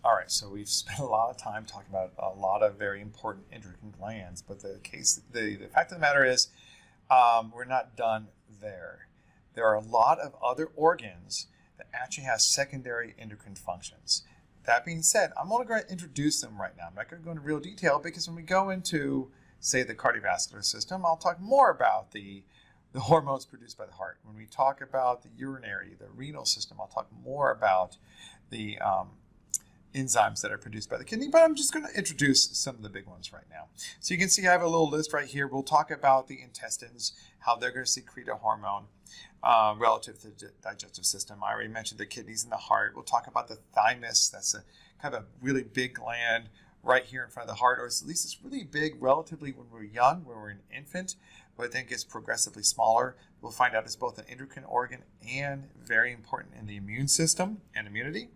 All right, so we've spent a lot of time talking about a lot of very important endocrine glands, but the fact of the matter is, we're not done there. There are a lot of other organs that actually have secondary endocrine functions. That being said, I'm only going to introduce them right now. I'm not going to go into real detail because when we go into, say, the cardiovascular system, I'll talk more about the hormones produced by the heart. When we talk about the urinary, the renal system, I'll talk more about the enzymes that are produced by the kidney, but I'm just going to introduce some of the big ones right now. So you can see I have a little list right here. We'll talk about the intestines, how they're going to secrete a hormone relative to the digestive system. I already mentioned the kidneys and the heart. We'll talk about the thymus. That's a kind of a really big gland right here in front of the heart, or at least it's really big relatively when we're young, when we're an infant, but then it gets progressively smaller. We'll find out it's both an endocrine organ and very important in the immune system and immunity.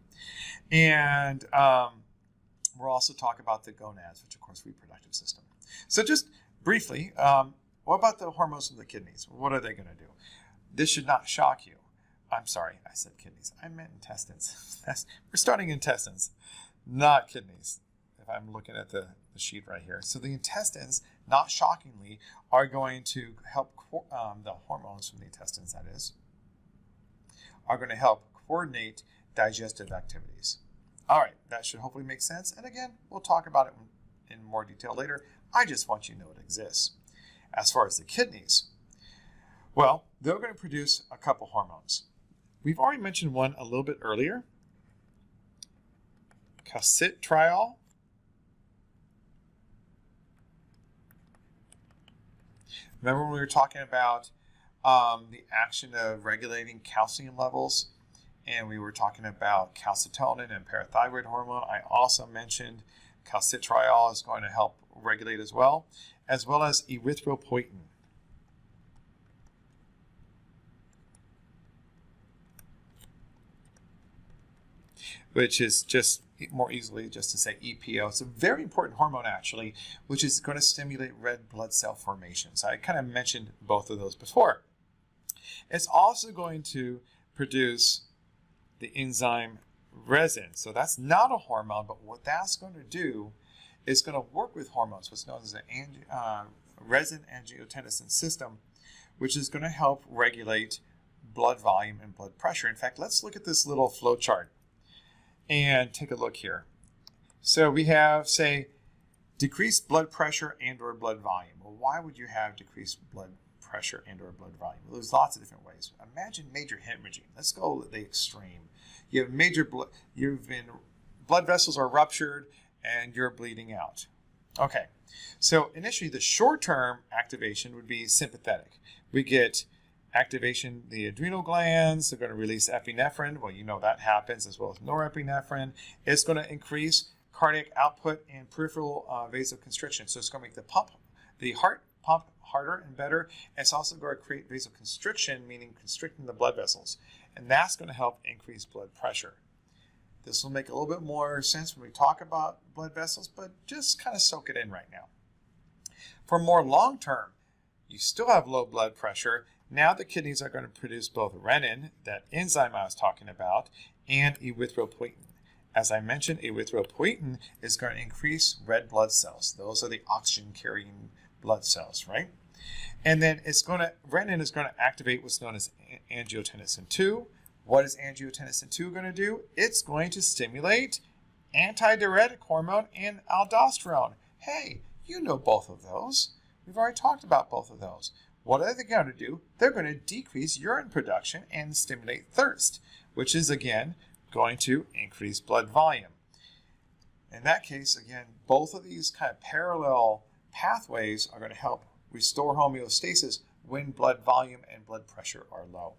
And we'll also talk about the gonads, which of course reproductive system. So just briefly, what about the hormones of the kidneys? What are they going to do? This should not shock you. I'm sorry, I said kidneys. I meant intestines. We're starting intestines, not kidneys, if I'm looking at the sheet right here. So the intestines, not shockingly, are going to help, the hormones from the intestines, that is, are going to help coordinate digestive activities. All right, that should hopefully make sense. And again, we'll talk about it in more detail later. I just want you to know it exists. As far as the kidneys, well, they're going to produce a couple hormones. We've already mentioned one a little bit earlier, calcitriol. Remember when we were talking about the action of regulating calcium levels, and we were talking about calcitonin and parathyroid hormone? I also mentioned calcitriol is going to help regulate as well as erythropoietin. Which is just more easily just to say EPO. It's a very important hormone actually, which is going to stimulate red blood cell formation. So I kind of mentioned both of those before. It's also going to produce the enzyme resin. So that's not a hormone, but what that's going to do is going to work with hormones, what's known as the resin-angiotensin system, which is going to help regulate blood volume and blood pressure. In fact, let's look at this little flow chart and take a look here. So we have, say, decreased blood pressure and or blood volume. Well, why would you have decreased blood pressure and or blood volume? Well, there's lots of different ways. Imagine major hemorrhaging. Let's go the extreme. You have major blood vessels are ruptured and you're bleeding out. Okay, so initially the short-term activation would be sympathetic. We get activation, the adrenal glands are going to release epinephrine. Well, you know that happens, as well as norepinephrine. It's going to increase cardiac output and peripheral vasoconstriction. So it's going to make the heart pump harder and better. It's also going to create vasoconstriction, meaning constricting the blood vessels. And that's going to help increase blood pressure. This will make a little bit more sense when we talk about blood vessels, but just kind of soak it in right now. For more long term, you still have low blood pressure. Now the kidneys are going to produce both renin, that enzyme I was talking about, and erythropoietin. As I mentioned, erythropoietin is going to increase red blood cells. Those are the oxygen-carrying blood cells, right? And then renin is going to activate what's known as angiotensin II. What is angiotensin II going to do? It's going to stimulate antidiuretic hormone and aldosterone. Hey, you know both of those. We've already talked about both of those. What are they going to do? They're going to decrease urine production and stimulate thirst, which is, again, going to increase blood volume. In that case, again, both of these kind of parallel pathways are going to help restore homeostasis when blood volume and blood pressure are low.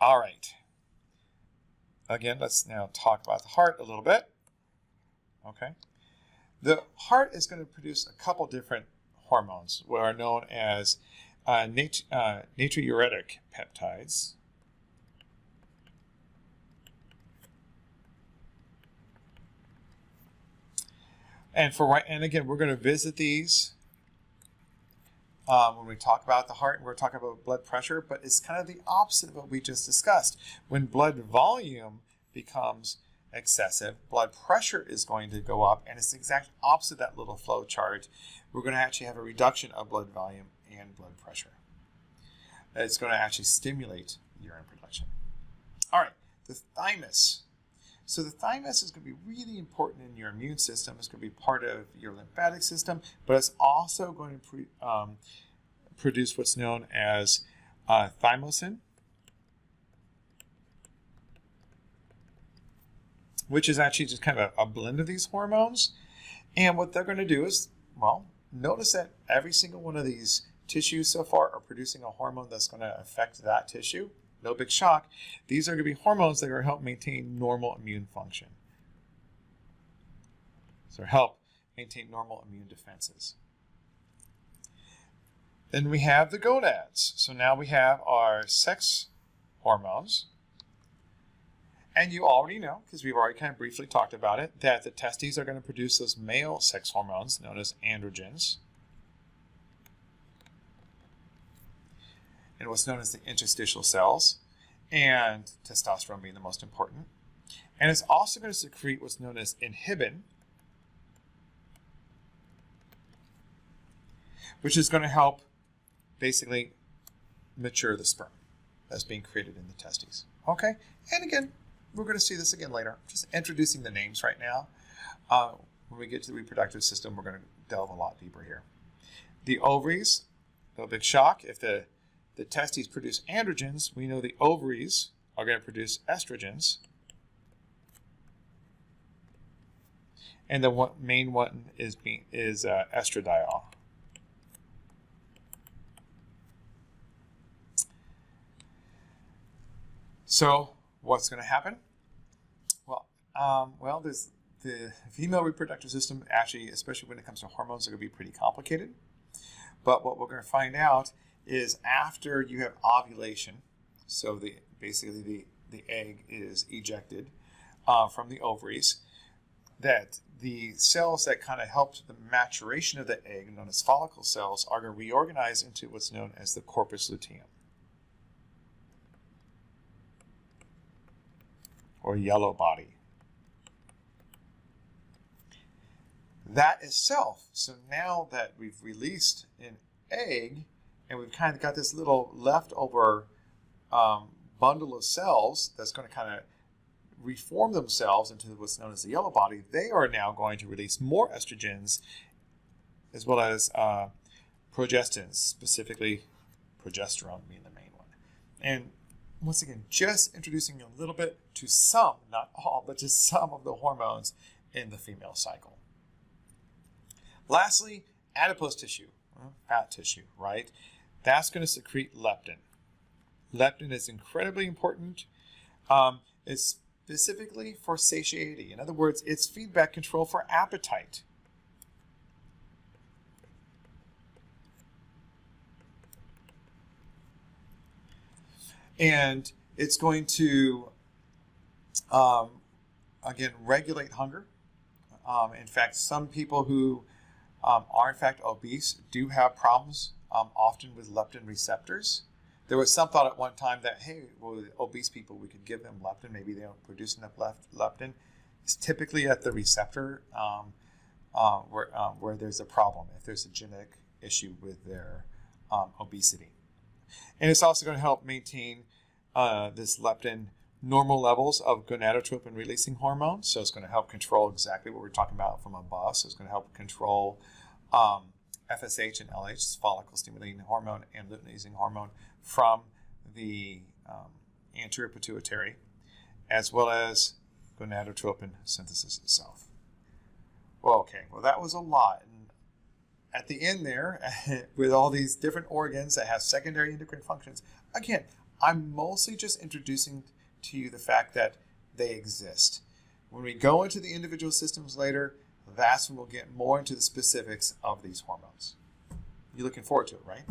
All right. Again, let's now talk about the heart a little bit. Okay. The heart is going to produce a couple different hormones, what are known as natriuretic peptides. And again, we're going to visit these when we talk about the heart, and we're talking about blood pressure, but it's kind of the opposite of what we just discussed. When blood volume becomes excessive, blood pressure is going to go up, and it's the exact opposite of that little flow chart. We're going to actually have a reduction of blood volume and blood pressure. It's going to actually stimulate urine production. All right, the thymus. So the thymus is going to be really important in your immune system. It's going to be part of your lymphatic system, but it's also going to produce what's known as thymosin, which is actually just kind of a blend of these hormones. And what they're going to do is, well, notice that every single one of these tissues so far are producing a hormone that's going to affect that tissue. No big shock. These are going to be hormones that are going to help maintain normal immune function. So help maintain normal immune defenses. Then we have the gonads. So now we have our sex hormones. And you already know, because we've already kind of briefly talked about it, that the testes are going to produce those male sex hormones known as androgens, and what's known as the interstitial cells, and testosterone being the most important. And it's also going to secrete what's known as inhibin, which is going to help basically mature the sperm that's being created in the testes. Okay? And again, we're going to see this again later. Just introducing the names right now. When we get to the reproductive system, we're going to delve a lot deeper here. The ovaries, no big shock. If the testes produce androgens, we know the ovaries are going to produce estrogens. And the main one is estradiol. So what's going to happen? Well, there's the female reproductive system, actually, especially when it comes to hormones, are going to be pretty complicated. But what we're going to find out is after you have ovulation, so basically the egg is ejected from the ovaries, that the cells that kind of help the maturation of the egg, known as follicle cells, are going to reorganize into what's known as the corpus luteum, or yellow body. That itself, so now that we've released an egg and we've kind of got this little leftover bundle of cells that's going to kind of reform themselves into what's known as the yellow body, they are now going to release more estrogens as well as progestins, specifically progesterone being the main one. And once again, just introducing a little bit to some, not all, but just some of the hormones in the female cycle. Lastly, adipose tissue, fat tissue, right? That's going to secrete leptin. Leptin is incredibly important. It's specifically for satiety. In other words, it's feedback control for appetite. And it's going to, again, regulate hunger. In fact, some people who are in fact obese do have problems often with leptin receptors. There was some thought at one time that, hey, well, obese people, we could give them leptin. Maybe they don't produce enough leptin. It's typically at the receptor where there's a problem, if there's a genetic issue with their obesity. And it's also going to help maintain this leptin normal levels of gonadotropin releasing hormone. So it's going to help control exactly what we're talking about from above. So it's going to help control FSH and LH, follicle stimulating hormone and luteinizing hormone, from the anterior pituitary, as well as gonadotropin synthesis itself. Well, okay, well that was a lot. And at the end there, with all these different organs that have secondary endocrine functions, again, I'm mostly just introducing to you the fact that they exist. When we go into the individual systems later, that's when we'll get more into the specifics of these hormones. You're looking forward to it, right?